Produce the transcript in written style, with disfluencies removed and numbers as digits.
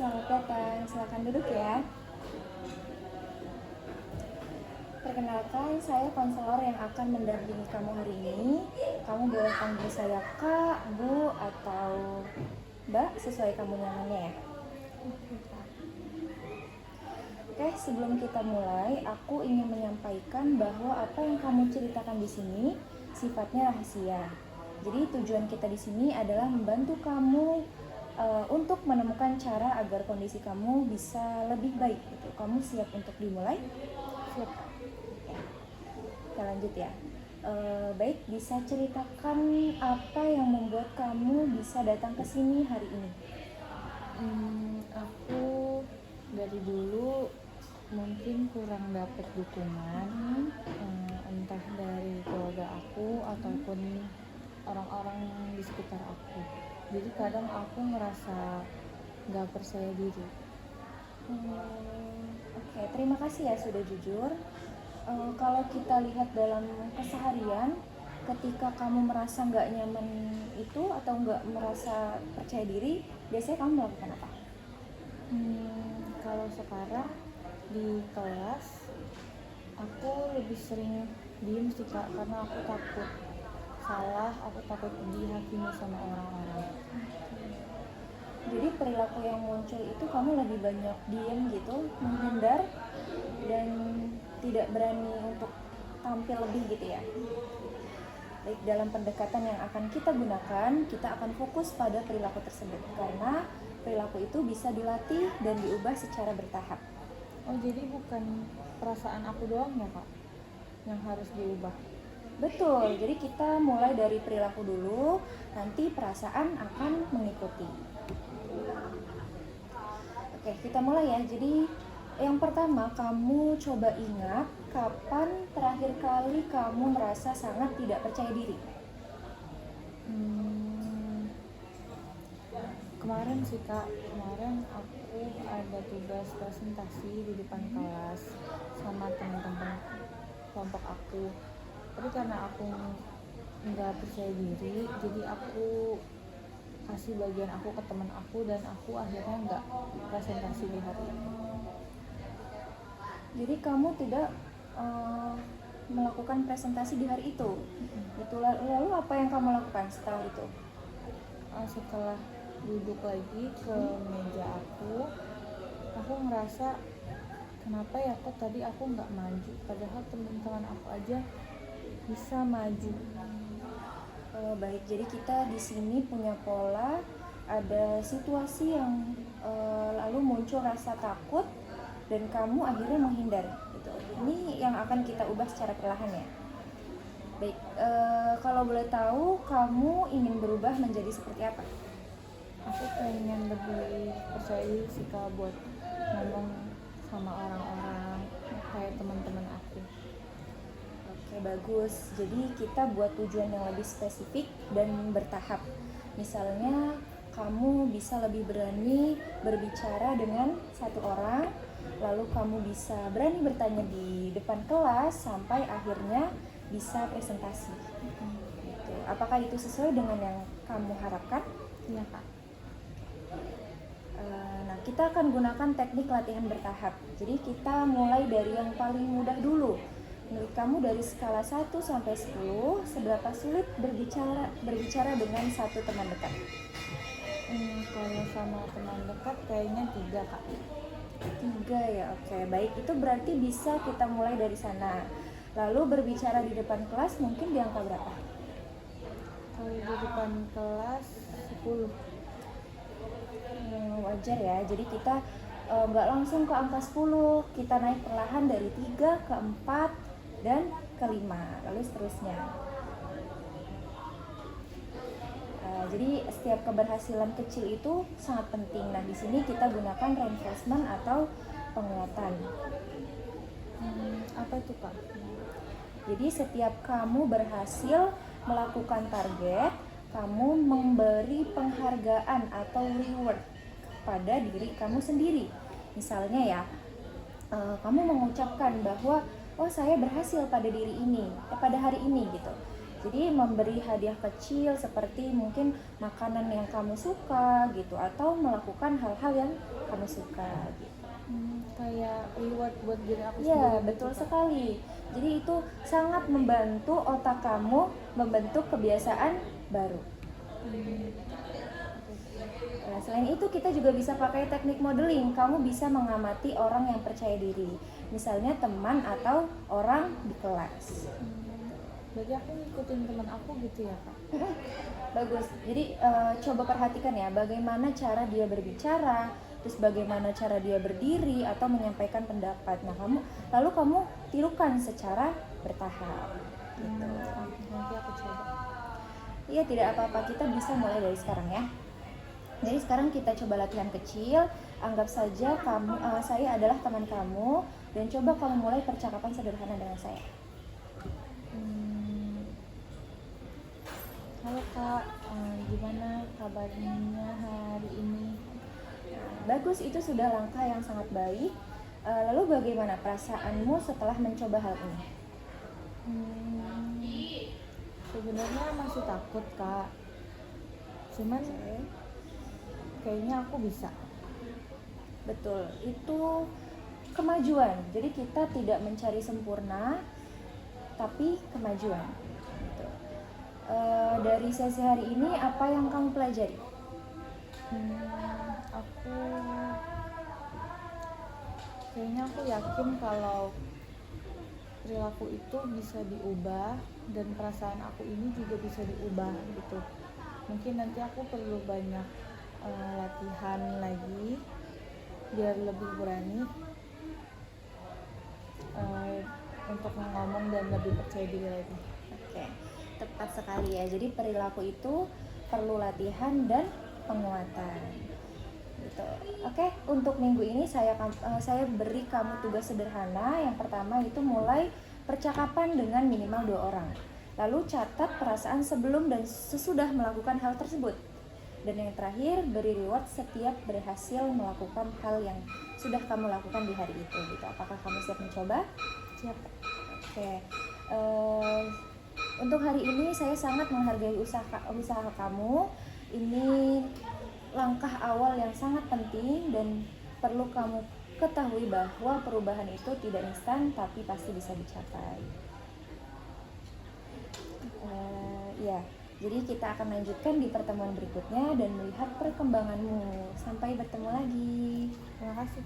selamat datang. Silakan duduk ya. Perkenalkan, saya konselor yang akan mendampingi kamu hari ini. Kamu boleh panggil saya Kak, Bu, atau Mbak, sesuai kamu nyamannya ya. Oke, sebelum kita mulai, aku ingin menyampaikan bahwa apa yang kamu ceritakan di sini sifatnya rahasia. Jadi tujuan kita di sini adalah membantu kamu untuk menemukan cara agar kondisi kamu bisa lebih baik. Gitu. Kamu siap untuk dimulai? Siap. Ya. Kita lanjut ya. Baik, bisa ceritakan apa yang membuat kamu bisa datang ke sini hari ini? Aku dari dulu mungkin kurang dapat dukungan, entah dari keluarga aku ataupun orang-orang di sekitar aku. Jadi kadang aku ngerasa nggak percaya diri. Oke, terima kasih ya sudah jujur. Kalau kita lihat dalam keseharian, ketika kamu merasa nggak nyaman itu atau nggak merasa percaya diri, biasanya kamu melakukan apa? Kalau sekarang di kelas aku lebih sering diem sih Kak, karena aku takut salah, aku takut dihakimi sama orang-orang. Jadi perilaku yang muncul itu kamu lebih banyak diem gitu, menghindar dan tidak berani untuk tampil lebih gitu ya. Baik, dalam pendekatan yang akan kita gunakan, kita akan fokus pada perilaku tersebut karena perilaku itu bisa dilatih dan diubah secara bertahap. Oh, jadi bukan perasaan aku doang ya Kak yang harus diubah? Betul, jadi kita mulai dari perilaku dulu, nanti perasaan akan mengikuti. Oke, kita mulai ya. Jadi yang pertama, kamu coba ingat kapan terakhir kali kamu merasa sangat tidak percaya diri? Kemarin sih Kak, kemarin aku ada tugas presentasi di depan kelas sama teman-teman kelompok aku. Tapi karena aku nggak percaya diri, jadi aku kasih bagian aku ke teman aku dan aku akhirnya nggak presentasi di hari ini. Jadi kamu tidak melakukan presentasi di hari itu. Lalu apa yang kamu lakukan setelah itu? Setelah duduk lagi ke meja aku ngerasa kenapa ya kok tadi aku nggak maju, padahal teman-teman aku aja bisa maju. Baik, jadi kita di sini punya pola, ada situasi yang lalu muncul rasa takut dan kamu akhirnya menghindar gitu. Ini yang akan kita ubah secara perlahan ya. Baik, kalau boleh tahu kamu ingin berubah menjadi seperti apa? Aku pengen lebih percaya diri sih Kak buat ngomong sama orang-orang kayak teman-teman aku. Oke, bagus. Jadi kita buat tujuan yang lebih spesifik dan bertahap. Misalnya kamu bisa lebih berani berbicara dengan satu orang, lalu kamu bisa berani bertanya di depan kelas sampai akhirnya bisa presentasi. Gitu. Apakah itu sesuai dengan yang kamu harapkan? Iya Kak. Nah, kita akan gunakan teknik latihan bertahap. Jadi kita mulai dari yang paling mudah dulu. Menurut kamu dari skala 1 sampai 10, seberapa sulit berbicara dengan satu teman dekat? Kalau sama teman dekat kayaknya 3 Kak. 3 ya, oke. Baik, itu berarti bisa kita mulai dari sana. Lalu berbicara di depan kelas mungkin di angka berapa? Kalau di depan kelas 10. Wajar ya, jadi kita nggak langsung ke angka 10, kita naik perlahan dari 3 ke 4 dan ke 5, lalu seterusnya. Jadi setiap keberhasilan kecil itu sangat penting. Nah, di sini kita gunakan reinforcement atau penguatan. Apa itu Kak? Jadi setiap kamu berhasil melakukan target, kamu memberi penghargaan atau reward pada diri kamu sendiri. Misalnya ya, kamu mengucapkan bahwa oh saya berhasil pada hari ini gitu. Jadi memberi hadiah kecil seperti mungkin makanan yang kamu suka gitu, atau melakukan hal-hal yang kamu suka gitu. Kayak reward buat diri aku Ya, sendiri betul gitu, Kak. sekali. Jadi itu sangat membantu otak kamu membentuk kebiasaan baru. Nah, selain itu kita juga bisa pakai teknik modeling. Kamu bisa mengamati orang yang percaya diri, misalnya teman atau orang di kelas. Berarti aku ngikutin teman aku gitu ya, Kak? Bagus. Jadi coba perhatikan ya, bagaimana cara dia berbicara, terus bagaimana cara dia berdiri atau menyampaikan pendapat. Nah, lalu kamu tirukan secara bertahap. Gitu. Nanti aku coba. Iya, tidak apa-apa, kita bisa mulai dari sekarang ya. Jadi sekarang kita coba latihan kecil. Anggap saja saya adalah teman kamu, dan coba kamu mulai percakapan sederhana dengan saya. Halo Kak, gimana kabarnya hari ini? Bagus, itu sudah langkah yang sangat baik. Lalu bagaimana perasaanmu setelah mencoba hal ini? Sebenarnya masih takut Kak, cuman kayaknya aku bisa. Betul, itu kemajuan. Jadi kita tidak mencari sempurna, tapi kemajuan. Gitu. Dari sesi hari ini apa yang kamu pelajari? Aku yakin kalau perilaku itu bisa diubah dan perasaan aku ini juga bisa diubah gitu. Mungkin nanti aku perlu banyak latihan lagi biar lebih berani untuk ngomong dan lebih percaya diri lagi. Oke, tepat sekali ya. Jadi perilaku itu perlu latihan dan penguatan. Gitu. Oke, untuk minggu ini saya beri kamu tugas sederhana. Yang pertama itu mulai percakapan dengan minimal 2 orang. Lalu catat perasaan sebelum dan sesudah melakukan hal tersebut. Dan yang terakhir, beri reward setiap berhasil melakukan hal yang sudah kamu lakukan di hari itu. Gitu. Apakah kamu siap mencoba? Siap. Oke. Untuk hari ini saya sangat menghargai usaha kamu. Ini langkah awal yang sangat penting dan perlu kamu ketahui bahwa perubahan itu tidak instan tapi pasti bisa dicapai. Ya, jadi kita akan lanjutkan di pertemuan berikutnya dan melihat perkembanganmu. Sampai bertemu lagi. Terima kasih.